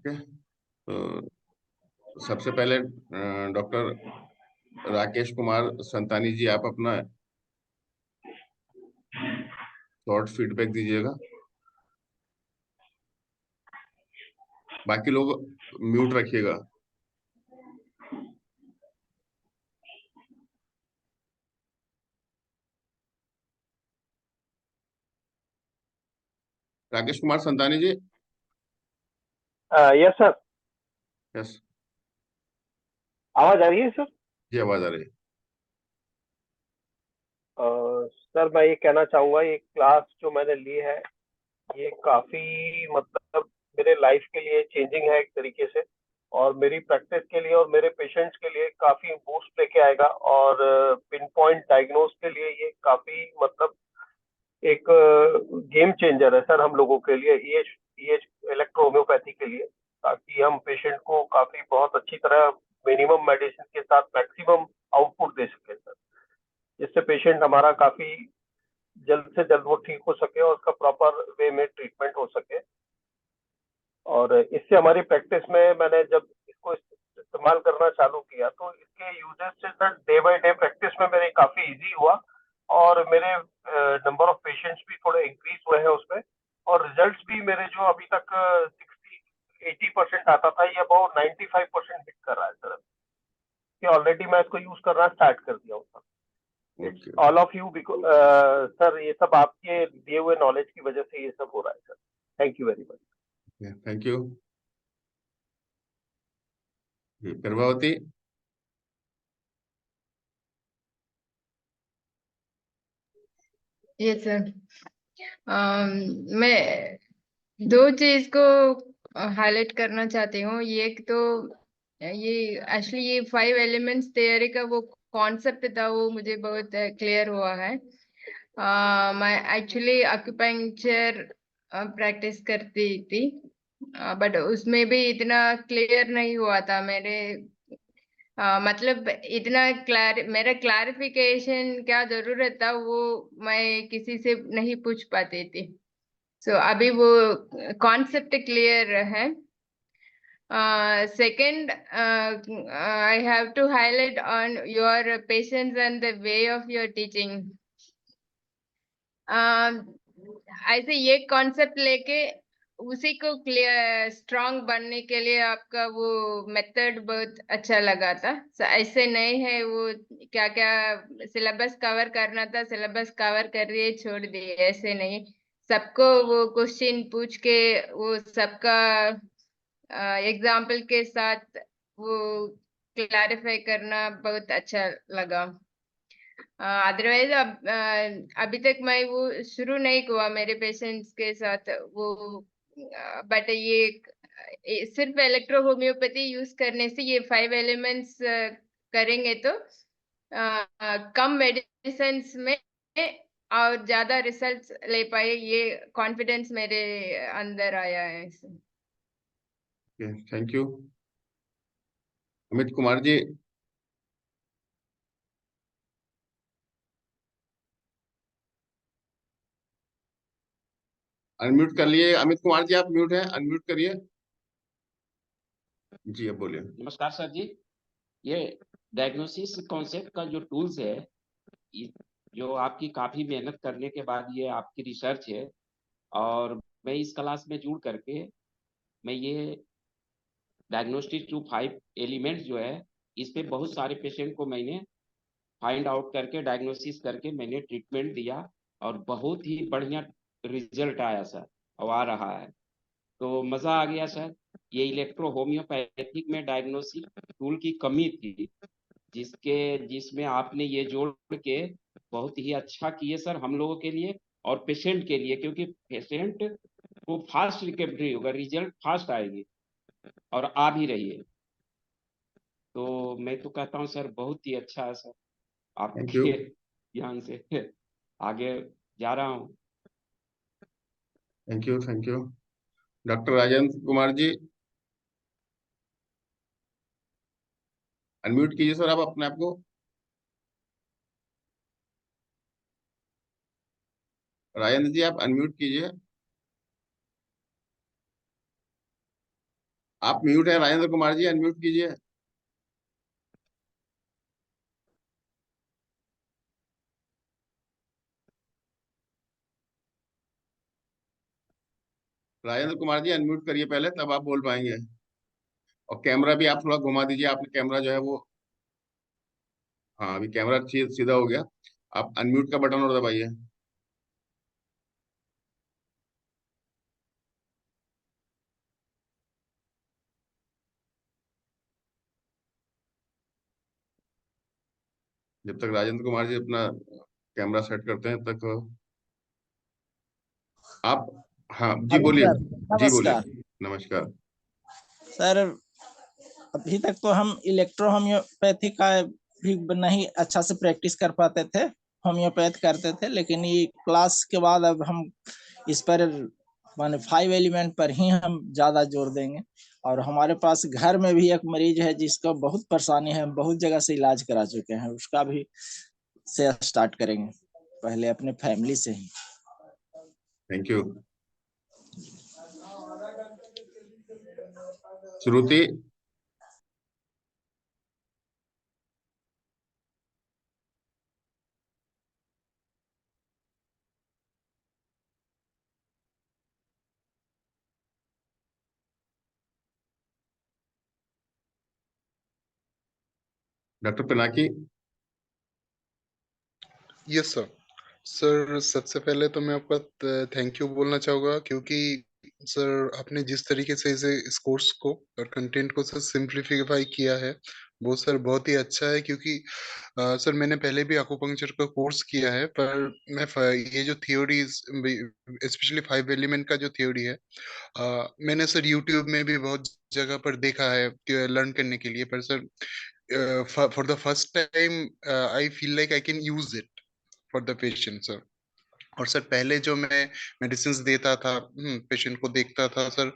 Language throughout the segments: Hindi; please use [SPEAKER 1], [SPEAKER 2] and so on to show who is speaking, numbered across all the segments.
[SPEAKER 1] ओके। तो सबसे पहले डॉक्टर राकेश कुमार संतानी जी, आप अपना शॉर्ट फीडबैक दीजिएगा। बाकी लोग म्यूट रखिएगा। Rakesh Kumar Santani ji.
[SPEAKER 2] Yes sir.
[SPEAKER 1] Yes.
[SPEAKER 2] आवाज आ रही है सर?
[SPEAKER 1] जी, आवाज आ रही है।
[SPEAKER 2] सर मैं ये कहना चाहूंगा, ये क्लास जो मैंने ली है ये काफी मतलब मेरे लाइफ के लिए चेंजिंग है एक तरीके से, और मेरी प्रैक्टिस के लिए और मेरे पेशेंट्स के लिए काफी बूस्ट लेके आएगा। और पिन पॉइंट डायग्नोज के लिए ये काफी मतलब एक गेम चेंजर है सर हम लोगों के लिए, ये इलेक्ट्रो होम्योपैथी के लिए, ताकि हम पेशेंट को काफी बहुत अच्छी तरह मिनिमम मेडिसिन के साथ मैक्सिमम आउटपुट दे सके सर, जिससे पेशेंट हमारा काफी जल्द से जल्द वो ठीक हो सके और उसका प्रॉपर वे में ट्रीटमेंट हो सके। और इससे हमारी प्रैक्टिस में मैंने जब इसको इस्तेमाल करना चालू किया तो इसके यूजेस से sir day by day practice में मेरे काफी इजी हुआ, और मेरे नंबर ऑफ पेशेंट्स भी थोड़े इंक्रीज हुए हैं उसमें, और रिजल्ट्स भी मेरे जो अभी तक 60-80% आता था ये अब 95% हिट कर रहा है सर, कि ऑलरेडी मैं इसको यूज करना स्टार्ट कर दिया हूँ sir. It's
[SPEAKER 1] okay.
[SPEAKER 2] All of you, because sir ये सब आपके दिए हुए नॉलेज की वजह से ये सब हो रहा है sir. Thank you very much.
[SPEAKER 1] Thank you. गर्भवती।
[SPEAKER 3] ये सर, मैं दो चीज को हाईलाइट करना चाहती हूँ। ये एक तो ये एक्चुअली ये 5 एलिमेंट्स थियरी का वो कॉन्सेप्ट था, वो मुझे बहुत क्लियर हुआ है। मैं एक्चुअली एक्यूपंक्चर प्रैक्टिस करती थी, बट उसमें भी इतना क्लियर नहीं हुआ था मेरे। मतलब इतना मेरा क्लैरिफिकेशन क्या जरूरत था वो मैं किसी से नहीं पूछ पाती थी। सो अभी वो कॉन्सेप्ट क्लियर है। Second, I have to highlight on your patience and the way of your teaching. ऐसे ये कॉन्सेप्ट लेके उसी को क्लियर स्ट्रांग बनने के लिए आपका वो मेथड बहुत अच्छा लगा था। ऐसे नहीं है वो क्या क्या सिलेबस कवर करना था सिलेबस कवर कर दिए छोड़ दिए, ऐसे नहीं। सबको वो क्वेश्चन पूछ के वो सबका एग्जाम्पल के साथ वो क्लैरिफाई करना बहुत अच्छा लगा। अदरवाइज अभी तक मैं वो शुरू नहीं हुआ मेरे पेशेंट्स के साथ वो। बट ये सिर्फ इलेक्ट्रो होम्योपैथी यूज करने से ये 5 एलिमेंट्स करेंगे तो कम मेडिसिन में और ज्यादा रिजल्ट्स ले पाए, ये कॉन्फिडेंस मेरे अंदर आया है।
[SPEAKER 1] Thank you. Amit Kumar ji. Unmute कर लिए अमित कुमार जी, आप म्यूट हैं, अनम्यूट करिए। जी, अब बोलिए।
[SPEAKER 4] नमस्कार सर जी। ये डायग्नोसिस कॉन्सेप्ट का जो टूल्स है, जो आपकी काफी मेहनत करने के बाद ये आपकी रिसर्च है, और मैं इस क्लास में जुड़ करके मैं ये डायग्नोस्टिक टू 5 एलिमेंट्स जो है, इस पे बहुत सारे पेशेंट को मैंने फाइंड आउट करके डायग्नोसिस करके मैंने ट्रीटमेंट दिया, और बहुत ही बढ़िया रिजल्ट आया सर, और आ रहा है। तो मजा आ गया सर। ये इलेक्ट्रो होम्योपैथिक में डायग्नोसिस टूल की कमी थी, जिसमें आपने ये जोड़ के बहुत ही अच्छा किए सर हम लोगों के लिए और पेशेंट के लिए, क्योंकि पेशेंट को फास्ट रिकवरी होगा, रिजल्ट फास्ट आएगी, और आ भी रही है। तो मैं तो कहता हूँ सर बहुत ही अच्छा है सर,
[SPEAKER 1] थैंक यू।
[SPEAKER 4] आपके ध्यान से आगे जा रहा हूँ।
[SPEAKER 1] Thank you. Thank you. Doctor Rajendra Kumar ji, unmute कीजिए सर आप अपने आप को। राजेंद्र जी, आप अनम्यूट कीजिए। आप म्यूट है राजेंद्र कुमार जी, अनम्यूट कीजिए। राजेंद्र कुमार जी अनम्यूट करिए पहले, तब आप बोल पाएंगे। और कैमरा भी आप थोड़ा घुमा दीजिए, आपका कैमरा जो है वो, हाँ अभी कैमरा सीधा हो गया। आप अनम्यूट का बटन और दबाइए। जब तक राजेंद्र कुमार जी अपना कैमरा सेट करते हैं तक आप, हाँ जी
[SPEAKER 5] हेलो
[SPEAKER 1] बोलिए।
[SPEAKER 5] सर,
[SPEAKER 1] जी बोलिए।
[SPEAKER 5] नमस्कार
[SPEAKER 1] नमस्कार।
[SPEAKER 5] सर। अभी तक तो हम इलेक्ट्रो होम्योपैथी का भी नहीं अच्छा से प्रैक्टिस कर पाते थे, होम्योपैथ करते थे, लेकिन ये क्लास के बाद अब हम इस पर माने 5 एलिमेंट पर ही हम ज्यादा जोर देंगे। और हमारे पास घर में भी एक मरीज है जिसका बहुत परेशानी है, हम बहुत जगह से इलाज करा चुके हैं, उसका भी से स्टार्ट करेंगे, पहले अपने फैमिली से ही।
[SPEAKER 1] Thank you. Shruti. Doctor Pinaki.
[SPEAKER 6] Yes sir. Sir सबसे पहले तो मैं आपका थैंक यू बोलना चाहूँगा, क्योंकि सर आपने जिस तरीके से इस कोर्स को और कंटेंट को सर सिंप्लीफाई किया है, वो सर बहुत ही अच्छा है। क्योंकि सर मैंने पहले भी एक्यूपंक्चर का कोर्स किया है, पर ये जो थ्योरी, स्पेशली 5 एलिमेंट का जो थ्योरी है, मैंने सर यूट्यूब में भी बहुत जगह पर देखा है लर्न करने के लिए, पर sir for the first time I feel like I can use it for the patient sir. और सर पहले जो मैं मेडिसिन देता था, पेशेंट को देखता था सर,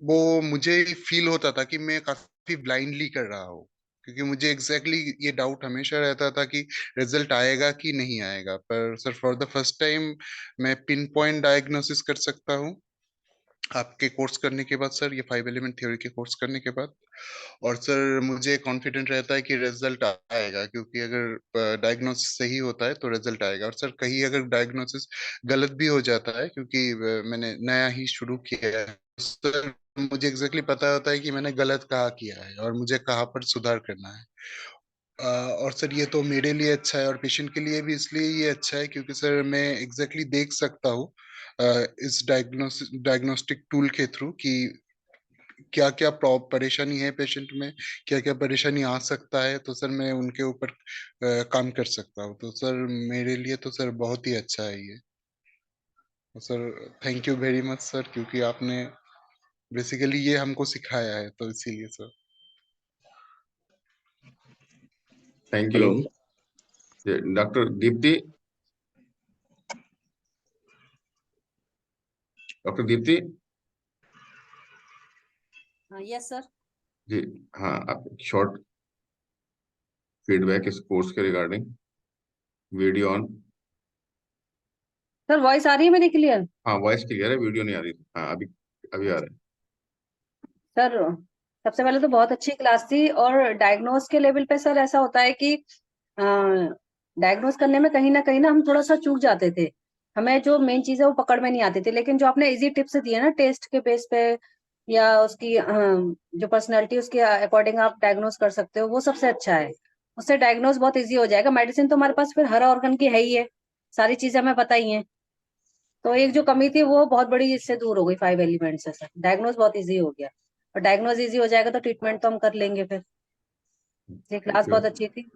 [SPEAKER 6] वो मुझे फील होता था कि मैं काफी ब्लाइंडली कर रहा हूँ। क्योंकि मुझे ये डाउट हमेशा रहता था कि रिजल्ट आएगा कि नहीं आएगा। पर sir for the first time मैं पिन पॉइंट डायग्नोसिस कर सकता हूँ आपके कोर्स करने के बाद सर, ये 5 एलिमेंट थ्योरी के कोर्स करने के बाद। और सर मुझे कॉन्फिडेंट रहता है कि रिजल्ट आएगा, क्योंकि अगर डायग्नोसिस सही होता है तो रिजल्ट आएगा। और सर कहीं अगर डायग्नोसिस गलत भी हो जाता है, क्योंकि मैंने नया ही शुरू किया है, सर मुझे एग्जैक्टली पता होता है कि मैंने गलत कहाँ किया है और मुझे कहाँ पर सुधार करना है। और सर ये तो मेरे लिए अच्छा है और पेशेंट के लिए भी इसलिए ये अच्छा है, क्योंकि सर मैं एग्जैक्टली देख सकता हूँ इस डायग्नोस्टिक टूल के थ्रू कि क्या क्या परेशानी है पेशेंट में, क्या क्या परेशानी आ सकता है, तो सर मैं उनके ऊपर काम कर सकता हूँ। तो सर मेरे लिए तो सर बहुत ही अच्छा है ये। तो sir thank you very much sir, क्योंकि आपने बेसिकली ये हमको सिखाया है, तो इसीलिए sir.
[SPEAKER 1] Thank you. Doctor Deepti. Doctor Deepti.
[SPEAKER 7] Yes sir.
[SPEAKER 1] जी हाँ, आप शॉर्ट फीडबैक इस कोर्स के regarding. Video on.
[SPEAKER 7] Sir voice आ रही है मेरी क्लियर?
[SPEAKER 1] हाँ वॉइस क्लियर है, वीडियो नहीं आ रही। हाँ अभी अभी आ रहा है।
[SPEAKER 7] सर सबसे पहले तो बहुत अच्छी क्लास थी, और डायग्नोस के लेवल पे सर ऐसा होता है कि डायग्नोस करने में कहीं ना हम थोड़ा सा चूक जाते थे, हमें जो मेन चीज है वो पकड़ में नहीं आती थी। लेकिन जो आपने इजी टिप्स दिए ना टेस्ट के बेस पे, या उसकी जो पर्सनैलिटी उसके अकॉर्डिंग आप डायग्नोस कर सकते हो, वो सबसे अच्छा है। उससे डायग्नोस बहुत इजी हो जाएगा। मेडिसिन तो हमारे पास फिर हर ऑर्गन की है ही है, सारी चीजें हमें पता ही है। तो एक जो कमी थी वो बहुत बड़ी इससे दूर हो गई 5 एलिमेंट से सर। डायग्नोस बहुत इजी हो गया, और डायग्नोस इजी हो जाएगा तो ट्रीटमेंट तो हम कर लेंगे फिर। ये क्लास बहुत अच्छी थी,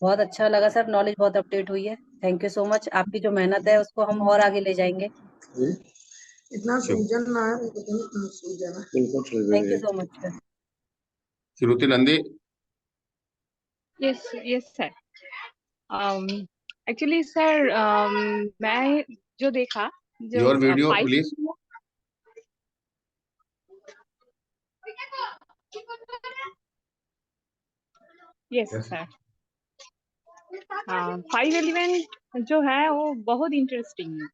[SPEAKER 7] बहुत अच्छा लगा सर, नॉलेज बहुत अपडेट हुई है। Thank you so much. आपकी जो मेहनत है उसको हम और आगे ले जाएंगे।
[SPEAKER 8] इतना सूजन ना है, इतना सूजन है।
[SPEAKER 7] Thank you so much sir.
[SPEAKER 1] Shruti Nandi.
[SPEAKER 9] Yes sir. Actually sir मैं जो देखा, जो
[SPEAKER 1] your video
[SPEAKER 9] 5
[SPEAKER 1] please.
[SPEAKER 9] Yes sir. 5 element जो है वो बहुत इंटरेस्टिंग है।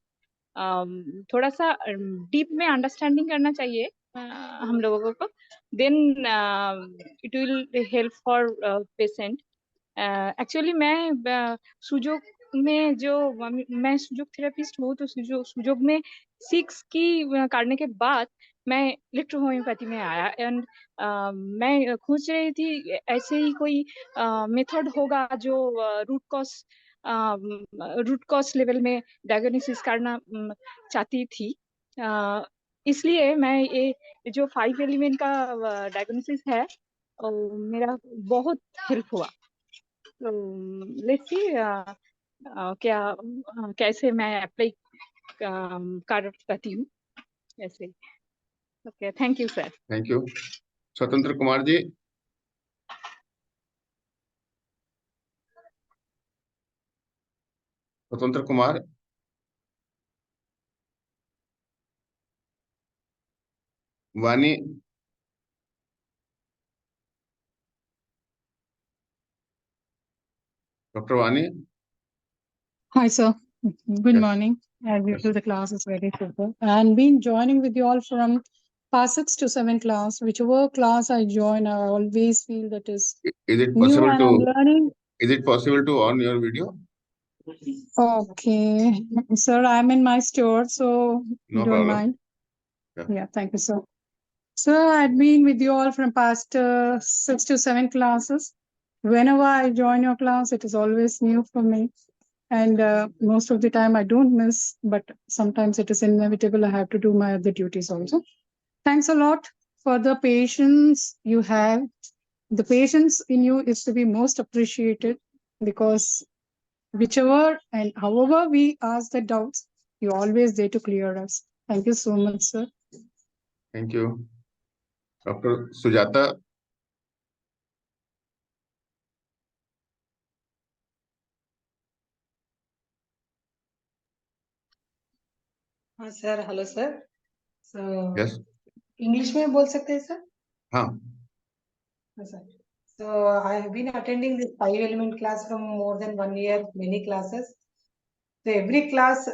[SPEAKER 9] थोड़ा सा डीप में अंडरस्टैंडिंग करना चाहिए हम लोगों को, then it will help for patient. Actually मैं सुजोग में जो मैं सुजोग थेरेपिस्ट हूँ, तो सुजोग में 6 की करने के बाद मैं इलेक्ट्रो होम्योपैथी में आया। एंड मैं खोज रही थी ऐसे ही कोई मेथड होगा जो रूट कॉज लेवल में डायग्नोसिस करना चाहती थी। इसलिए मैं ये जो 5 एलिमेंट का डायग्नोसिस है, मेरा बहुत हेल्प हुआ। तो लेट्स सी कैसे मैं अप्लाई कर पाती हूँ ऐसे। Okay, thank you sir.
[SPEAKER 1] Thank you. स्वतंत्र कुमार जी। स्वतंत्र कुमार। वानी। डॉक्टर वानी।
[SPEAKER 10] Hi, sir. Good
[SPEAKER 1] yes
[SPEAKER 10] morning. As
[SPEAKER 1] yes.
[SPEAKER 10] usual, the class is very super. And been joining with you all from past 6 to 7 class. Whichever class I join, I always feel that is
[SPEAKER 1] Is it
[SPEAKER 10] new
[SPEAKER 1] possible
[SPEAKER 10] and
[SPEAKER 1] to
[SPEAKER 10] I'm learning.
[SPEAKER 1] on your video?
[SPEAKER 10] Okay. Sir, I'm in my store, so
[SPEAKER 1] No
[SPEAKER 10] don't
[SPEAKER 1] problem.
[SPEAKER 10] mind.
[SPEAKER 1] Yeah.
[SPEAKER 10] Yeah, thank you, sir. Sir, I've been with you all from past 6 to 7 classes. Whenever I join your class, it is always new for me. And most of the time I don't miss, but sometimes it is inevitable. I have to do my other duties also. Thanks a lot for the patience you have. The patience in you is to be most appreciated, because whichever and however we ask the doubts, you're always there to clear us. Thank you so much, sir.
[SPEAKER 1] Thank you. Doctor Sujata.
[SPEAKER 8] हाँ sir, hello sir.
[SPEAKER 1] Yes.
[SPEAKER 8] English में बोल सकते हैं सर?
[SPEAKER 1] हाँ।
[SPEAKER 8] हाँ sir. So I have been attending this 5 element class from more than 1 year, many classes. So every class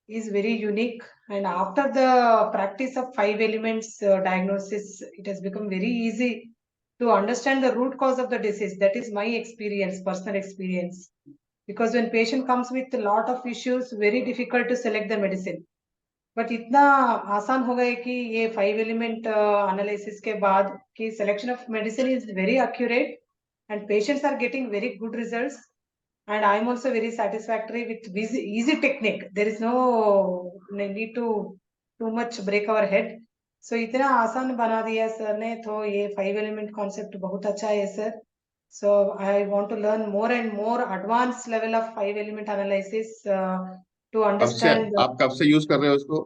[SPEAKER 8] is very unique, and after the practice of 5 elements diagnosis, it has become very easy to understand the root cause of the disease. That is my experience, personal experience. Because when patient comes with a lot of issues, very difficult to select the medicine. But इतना आसान हो गया कि ये 5 एलिमेंट एनालिसिस के बाद कि selection of medicine is very accurate and patients are getting very good results, and I'm also very satisfactory with easy technique. There is no need to too much break our head. So इतना आसान बना दिया सर ने, तो ये 5 element concept बहुत अच्छा है sir. So I want to learn more and more advanced level of 5 element analysis to understand
[SPEAKER 1] आप कब से यूज कर रहे हो उसको?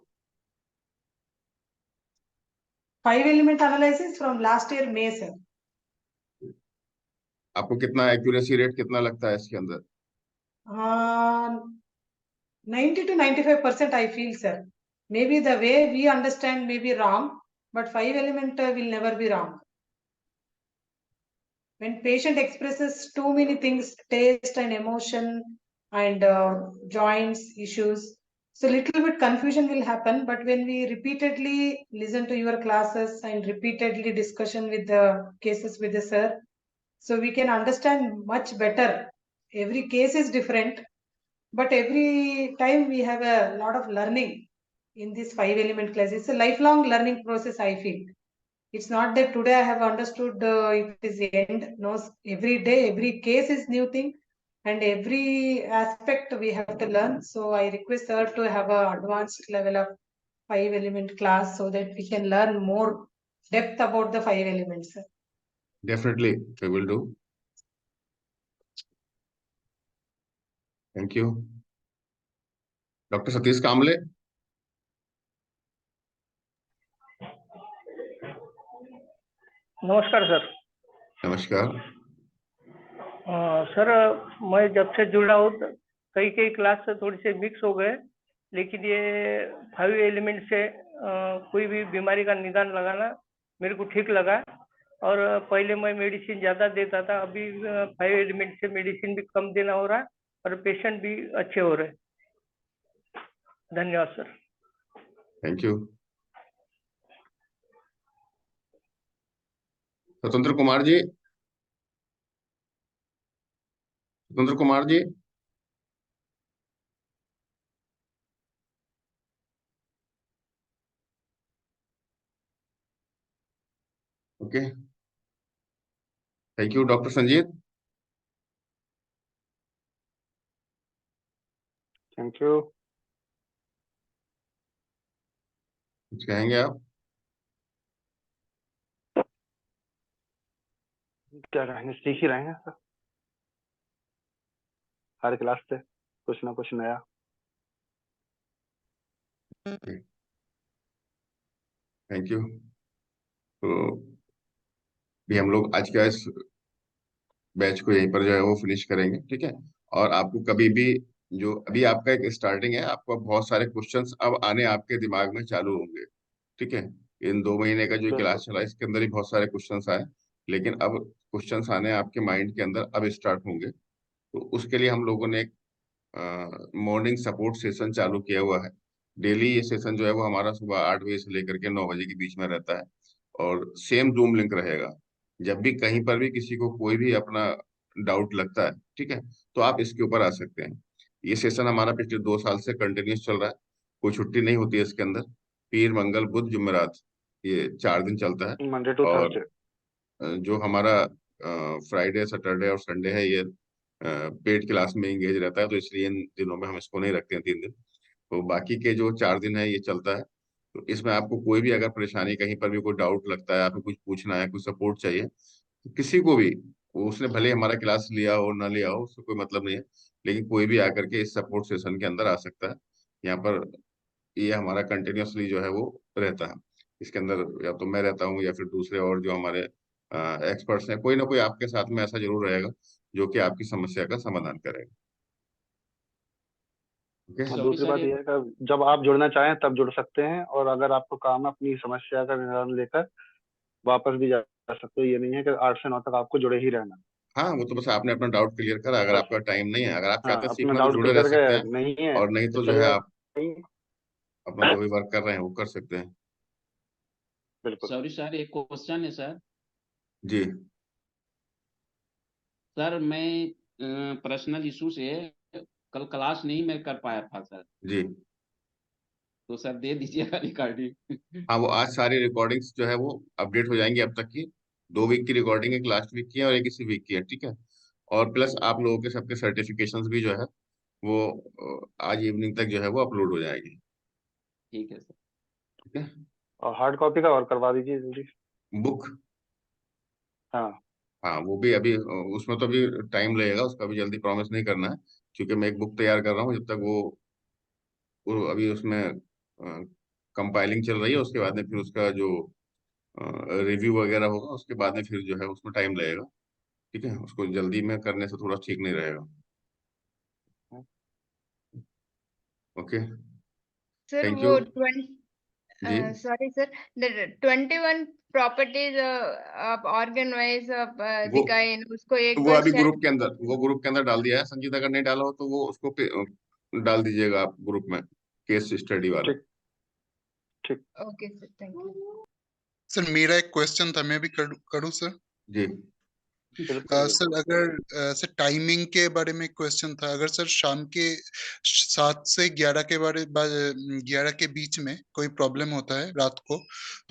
[SPEAKER 8] 5 element analysis from last year May sir.
[SPEAKER 1] आपको कितना एक्यूरेसी रेट कितना लगता है इसके अंदर?
[SPEAKER 8] 90 to 95% I feel sir. Maybe the way we understand may be wrong, but 5 element will never be wrong. When patient expresses too many things, taste and emotion and joints issues, so little bit confusion will happen. But when we repeatedly listen to your classes and repeatedly discussion with the cases with the sir, so we can understand much better. Every case is different, but every time we have a lot of learning in this 5 element class. It's a lifelong learning process, I feel. It's not that today I have understood it is the end. No, every day, every case is new thing, and every aspect we have to learn. So I request her to have a advanced level of 5 element class so that we can learn more depth about the 5 elements.
[SPEAKER 1] Definitely we will do. Thank you. Doctor Satish Kamle.
[SPEAKER 2] नमस्कार सर।
[SPEAKER 1] नमस्कार।
[SPEAKER 2] सर मैं जब से जुड़ा हूँ कई कई क्लास से थोड़ी से मिक्स हो गए, लेकिन ये 5 एलिमेंट से कोई भी बीमारी का निदान लगाना मेरे को ठीक लगा। और पहले मैं मेडिसिन ज़्यादा देता था, अभी 5 एलिमेंट से मेडिसिन भी कम देना हो रहा है और पेशेंट भी अच्छे हो रहे। धन्यवाद सर।
[SPEAKER 1] Thank you. स्वतंत्र Kumar ji, Swatantra Kumar ji. Okay, thank you. Doctor Sanjeet.
[SPEAKER 11] Thank you.
[SPEAKER 1] कुछ कहेंगे आप?
[SPEAKER 11] क्या कहेंगे, सीख ही रहे हैं सर, हर क्लास से कुछ ना कुछ नया।
[SPEAKER 1] Thank you. तो भी हम लोग आज का इस बैच को यहीं पर जो है वो फिनिश करेंगे, ठीक है। और आपको कभी भी, जो अभी आपका एक स्टार्टिंग है, आपको बहुत सारे क्वेश्चंस अब आने आपके दिमाग में चालू होंगे, ठीक है। इन 2 महीने का जो
[SPEAKER 11] बिल्कुल
[SPEAKER 1] क्लास चला इसके अंदर ही बहुत सारे क्वेश्चंस आए, लेकिन अब क्वेश्चंस आने आपके माइंड के अंदर अब स्टार्ट होंगे। तो उसके लिए हम लोगों ने एक मॉर्निंग सपोर्ट सेशन चालू किया हुआ है। डेली ये सेशन जो है वो हमारा सुबह 8 बजे से लेकर के 9 बजे के बीच में रहता है, और सेम जूम लिंक रहेगा। जब भी कहीं पर भी किसी को कोई भी अपना डाउट लगता है, ठीक है, तो आप इसके ऊपर आ सकते हैं। ये सेशन हमारा पिछले 2 साल से कंटिन्यूस चल रहा है, कोई छुट्टी नहीं होती है इसके अंदर। पीर, मंगल, बुध, जुमेरात, ये 4 दिन चलता है।
[SPEAKER 11] मंडे टू
[SPEAKER 1] और
[SPEAKER 11] थर्सडे।
[SPEAKER 1] जो हमारा फ्राइडे, सैटरडे और संडे है, ये पेड क्लास में एंगेज रहता है, तो इसलिए इन दिनों में हम इसको नहीं रखते हैं 3 दिन। तो बाकी के जो 4 दिन है ये चलता है। तो इसमें आपको कोई भी अगर परेशानी, कहीं पर भी कोई डाउट लगता है, आपको कुछ पूछना है, कुछ सपोर्ट चाहिए, तो किसी को भी, वो उसने भले हमारा क्लास लिया हो ना लिया हो, उससे कोई मतलब नहीं है, लेकिन कोई भी आकर के इस सपोर्ट सेशन के अंदर आ सकता है। यहाँ पर ये हमारा कंटिन्यूअसली जो है वो रहता है। इसके अंदर या तो मैं रहता हूँ या फिर दूसरे और जो हमारे एक्सपर्ट्स हैं, कोई ना कोई आपके साथ में ऐसा जरूर रहेगा जो कि आपकी समस्या का समाधान करेगा। ओके।
[SPEAKER 11] और
[SPEAKER 4] सॉरी
[SPEAKER 11] दूसरी
[SPEAKER 4] सर,
[SPEAKER 11] बात यह है कि जब आप जुड़ना चाहें तब जुड़ सकते हैं, और अगर आपको काम है अपनी समस्या का निवारण लेकर वापस भी जा सकते हो। ये नहीं है कि 8 से 9 तक आपको जुड़े ही रहना।
[SPEAKER 1] हाँ, वो तो बस आपने अपना डाउट क्लियर करा। अगर
[SPEAKER 11] बस
[SPEAKER 1] आपका टाइम नहीं है, अगर आप
[SPEAKER 11] हाँ,
[SPEAKER 1] चाहते हैं
[SPEAKER 11] अपना
[SPEAKER 1] सीखना, तो
[SPEAKER 11] डाउट
[SPEAKER 1] जुड़े रह
[SPEAKER 11] क्लियर
[SPEAKER 1] सकते हैं।
[SPEAKER 11] कर, नहीं है
[SPEAKER 1] और नहीं
[SPEAKER 11] तो
[SPEAKER 1] तो जो है
[SPEAKER 11] चलेगा
[SPEAKER 1] आप
[SPEAKER 11] नहीं।
[SPEAKER 1] अपना जो भी वर्क कर रहे हैं वो कर सकते हैं।
[SPEAKER 11] बिल्कुल।
[SPEAKER 4] सॉरी सर, एक क्वेश्चन है सर।
[SPEAKER 1] जी।
[SPEAKER 4] सर मैं पर्सनल इशू से कल क्लास नहीं मैं कर पाया था सर,
[SPEAKER 1] जी।
[SPEAKER 4] तो सर दे दीजिएगा रिकॉर्डिंग।
[SPEAKER 1] हाँ, वो आज सारी रिकॉर्डिंग्स जो है वो अपडेट हो जाएंगी। अब तक की 2 वीक की रिकॉर्डिंग, एक लास्ट वीक की है और एक इसी वीक की है, ठीक है। और प्लस आप लोगों के सबके सर्टिफिकेशंस भी जो है वो आज इवनिंग तक जो है वो अपलोड हो जाएगी,
[SPEAKER 4] ठीक है सर।
[SPEAKER 1] ठीक है।
[SPEAKER 11] और हार्ड कॉपी का और करवा दीजिए जल्दी।
[SPEAKER 1] बुक,
[SPEAKER 11] हाँ।
[SPEAKER 1] हाँ वो भी अभी उसमें तो अभी टाइम लगेगा, उसका भी जल्दी प्रॉमिस नहीं करना है, क्योंकि मैं एक बुक तैयार कर रहा हूँ। जब तक वो अभी उसमें कंपाइलिंग चल रही है, उसके बाद में फिर उसका जो रिव्यू वगैरह होगा, उसके बाद में फिर जो है उसमें टाइम लगेगा, ठीक है। उसको जल्दी में करने से थोड़ा ठीक नहीं रहेगा। ओके।
[SPEAKER 3] Sir
[SPEAKER 1] thank you.
[SPEAKER 3] वो
[SPEAKER 1] जी।
[SPEAKER 3] सॉरी सर, 21 प्रॉपर्टीज आप ऑर्गन वाइज आप
[SPEAKER 1] वो
[SPEAKER 3] दिखाए न, उसको एक
[SPEAKER 1] वो
[SPEAKER 3] बार
[SPEAKER 1] अभी
[SPEAKER 3] शेयर।
[SPEAKER 1] ग्रुप के अंदर डाल दिया है संजीत। अगर नहीं डाला हो तो वो उसको डाल दीजिएगा आप ग्रुप में, केस स्टडी वाला।
[SPEAKER 11] ठीक ठीक।
[SPEAKER 3] Okay sir, thank you.
[SPEAKER 6] Sir मेरा एक क्वेश्चन था, मैं भी करूँ सर?
[SPEAKER 1] जी।
[SPEAKER 11] बिल्कुल
[SPEAKER 6] सर
[SPEAKER 11] बिल्कुल।
[SPEAKER 6] अगर सर टाइमिंग के बारे में क्वेश्चन था। अगर सर शाम के 7 से 11 के 11 के बीच में कोई प्रॉब्लम होता है रात को,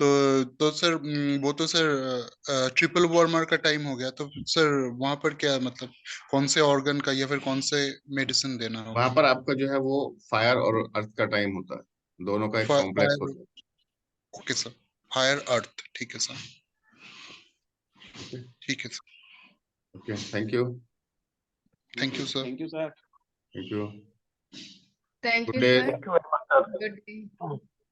[SPEAKER 6] तो सर वो तो सर ट्रिपल वार्मर का टाइम हो गया, तो सर वहां पर क्या मतलब कौन से ऑर्गन का या फिर कौन से मेडिसिन देना
[SPEAKER 1] वहां
[SPEAKER 6] होगा?
[SPEAKER 1] पर आपका जो है वो फायर और अर्थ का टाइम होता है, दोनों का एक कॉम्प्लेक्स
[SPEAKER 6] फायर।
[SPEAKER 1] होता
[SPEAKER 6] ओके सर, फायर अर्थ, ठीक है सर।
[SPEAKER 1] है।
[SPEAKER 6] ठीक है sir.
[SPEAKER 1] Okay, thank you.
[SPEAKER 6] Thank you sir.
[SPEAKER 4] Thank you sir.
[SPEAKER 1] Thank you.
[SPEAKER 3] Thank
[SPEAKER 1] good
[SPEAKER 3] you
[SPEAKER 1] day.
[SPEAKER 3] Sir.
[SPEAKER 11] Thank you very much sir.
[SPEAKER 3] Good day.